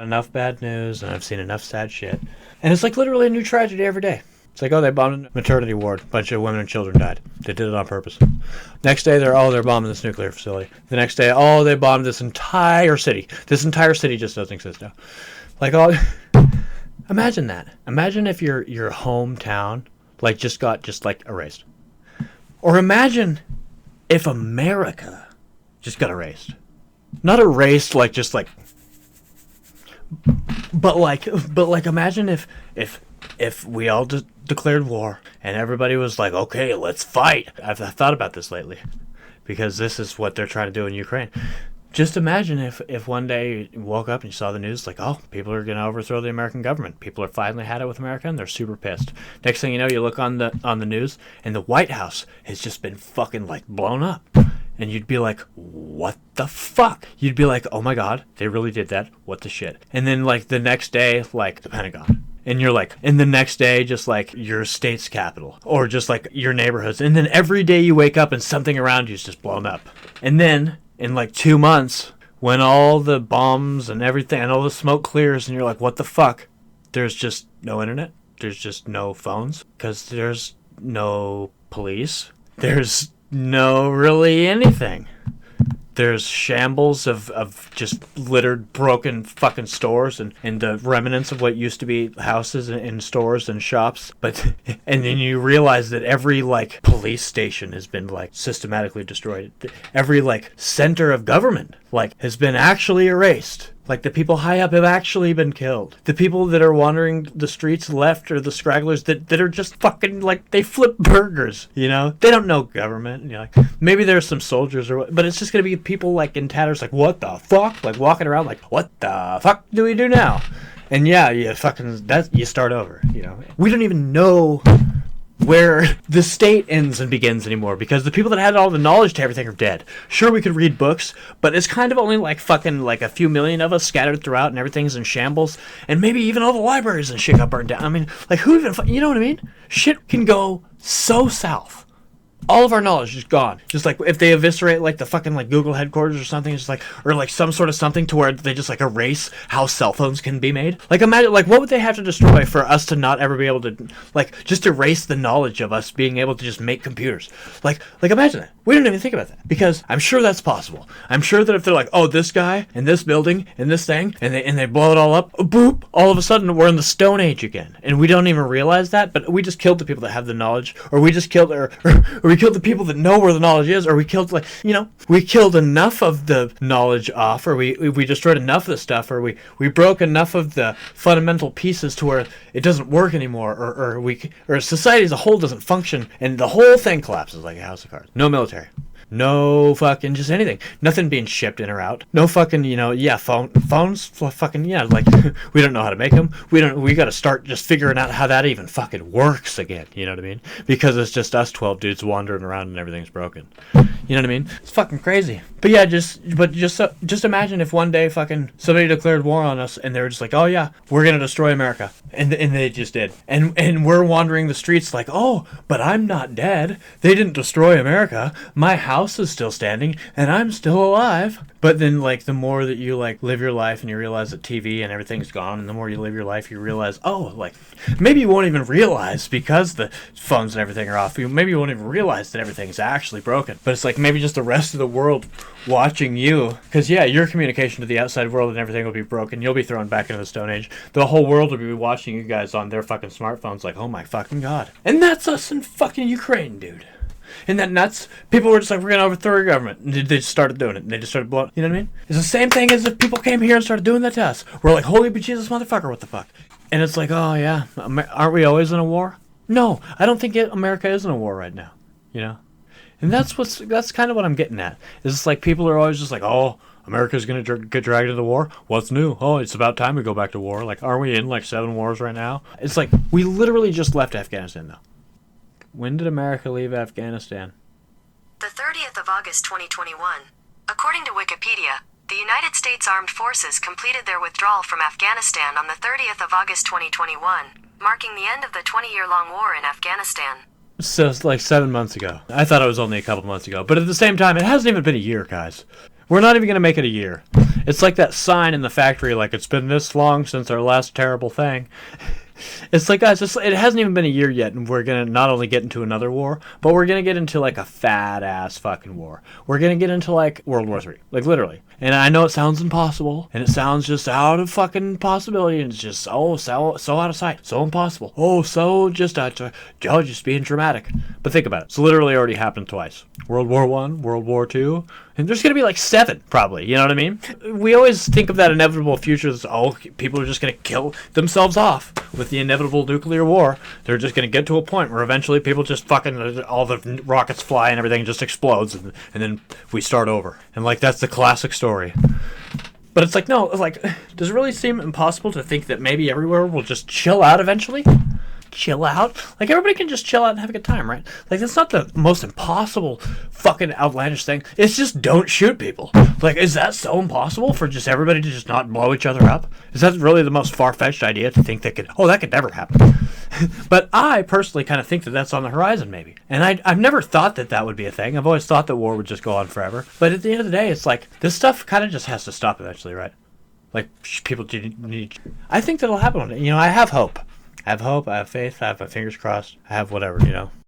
Enough bad news, and I've seen enough sad shit. And it's like literally a new tragedy every day. It's like, oh, they bombed a maternity ward. A bunch of women and children died. They did it on purpose. Next day, they're bombing this nuclear facility. The next day, oh, they bombed this entire city. This entire city just doesn't exist now. Like, oh, imagine that. Imagine if your hometown, like, just got erased. Or imagine if America just got erased. Not erased, like, just like... But imagine if we all declared war and everybody was like, okay, let's fight. I've thought about this lately because this is what they're trying to do in Ukraine. Just imagine if one day you woke up and you saw the news like, oh, people are going to overthrow the American government. People are finally had it with America and they're super pissed. Next thing you know, you look on the news and the White House has just been fucking like blown up. And you'd be like, what the fuck? You'd be like, oh my god, they really did that? What the shit? And then like the next day, like the Pentagon. And you're like, and the next day, just like your state's capital. Or just like your neighborhoods. And then every day you wake up and something around you is just blown up. And then in like 2 months, when all the bombs and everything and all the smoke clears and you're like, what the fuck? There's just no internet. There's just no phones. Because there's no police. There's no really anything. There's shambles of just littered, broken fucking stores and the remnants of what used to be houses and stores and shops. But and then you realize that every like police station has been like systematically destroyed. Every like center of government like has been actually erased. Like, the people high up have actually been killed. The people that are wandering the streets left are the stragglers that are just fucking, like, they flip burgers, you know? They don't know government. You know, like, maybe there's some soldiers, but it's just going to be people, like, in tatters, like, what the fuck? Like, walking around like, what the fuck do we do now? And, yeah, you start over, you know? We don't even know where the state ends and begins anymore because the people that had all the knowledge to everything are dead. Sure, we could read books, but it's kind of only like fucking like a few million of us scattered throughout and everything's in shambles, and maybe even all the libraries and shit got burned down. I mean, like, who even, you know what I mean? Shit can go so south. All of our knowledge is gone. Just like if they eviscerate like the fucking like Google headquarters or something, it's like, or like some sort of something to where they just like erase how cell phones can be made. Like, imagine, like, what would they have to destroy for us to not ever be able to, like, just erase the knowledge of us being able to just make computers? Like imagine that. We don't even think about that because I'm sure that's possible. I'm sure that if they're like, oh, this guy and this building and this thing, and they blow it all up, boop, all of a sudden we're in the Stone Age again, and we don't even realize that. But we just killed the people that have the knowledge, or we just killed, or we killed the people that know where the knowledge is, or we killed, like, you know, we killed enough of the knowledge off, or we destroyed enough of the stuff, or we broke enough of the fundamental pieces to where it doesn't work anymore, or society as a whole doesn't function, and the whole thing collapses like a house of cards. No military. No fucking just anything. Nothing being shipped in or out. No fucking, you know, yeah, phones fucking, yeah, like, we don't know how to make them. We got to start just figuring out how that even fucking works again, you know what I mean? Because it's just us 12 dudes wandering around and everything's broken. You know what I mean? It's fucking crazy. But yeah, just imagine if one day fucking somebody declared war on us and they were just like, oh yeah, we're going to destroy America. And they just did. And we're wandering the streets like, oh, but I'm not dead. They didn't destroy America. My house is still standing and I'm still alive. But then, like, the more that you, like, live your life and you realize that TV and everything's gone, and the more you live your life, you realize, oh, like, maybe you won't even realize because the phones and everything are off. Maybe you won't even realize that everything's actually broken. But it's like maybe just the rest of the world watching you. Because, yeah, your communication to the outside world and everything will be broken. You'll be thrown back into the Stone Age. The whole world will be watching you guys on their fucking smartphones like, oh my fucking god. And that's us in fucking Ukraine, dude. Isn't that nuts? People were just like, we're going to overthrow your government. And they just started doing it. And they just started blowing. You know what I mean? It's the same thing as if people came here and started doing that to us. We're like, holy bejesus, motherfucker, what the fuck? And it's like, oh, yeah, aren't we always in a war? No, I don't think America is in a war right now. You know? And that's kind of what I'm getting at. It's like people are always just like, oh, America's going to get dragged into war? What's new? Oh, it's about time we go back to war. Like, aren't we in like 7 wars right now? It's like, we literally just left Afghanistan, though. When did America leave Afghanistan? The 30th of August 2021. According to Wikipedia, the United States Armed Forces completed their withdrawal from Afghanistan on the 30th of August 2021, marking the end of the 20-year-long war in Afghanistan. So it's like 7 months ago. I thought it was only a couple months ago. But at the same time, it hasn't even been a year, guys. We're not even going to make it a year. It's like that sign in the factory, like, it's been this long since our last terrible thing. It's like, guys, it hasn't even been a year yet, and we're going to not only get into another war, but we're going to get into, like, a fat-ass fucking war. We're going to get into, like, World War III. Like, literally. And I know it sounds impossible, and it sounds just out of fucking possibility, and it's just, so out of sight. So impossible. Just being dramatic. But think about it. It's literally already happened twice. World War I, World War II, and there's going to be, like, 7, probably. You know what I mean? We always think of that inevitable future as, people are just going to kill themselves off with the inevitable nuclear war. They're just going to get to a point where eventually people just fucking, all the rockets fly and everything just explodes, and then we start over. And, like, that's the classic story. But it's like, no, like, does it really seem impossible to think that maybe everywhere will just chill out eventually? Chill out? Like, everybody can just chill out and have a good time, right? Like, that's not the most impossible fucking outlandish thing. It's just don't shoot people. Like, is that so impossible for just everybody to just not blow each other up? Is that really the most far-fetched idea to think that could never happen? But I personally kind of think that that's on the horizon, maybe. And I've never thought that would be a thing. I've always thought that war would just go on forever. But at the end of the day, it's like, this stuff kind of just has to stop eventually, right? Like, people need... I think that'll happen one day. I have hope. I have hope, I have faith, I have my fingers crossed, I have whatever,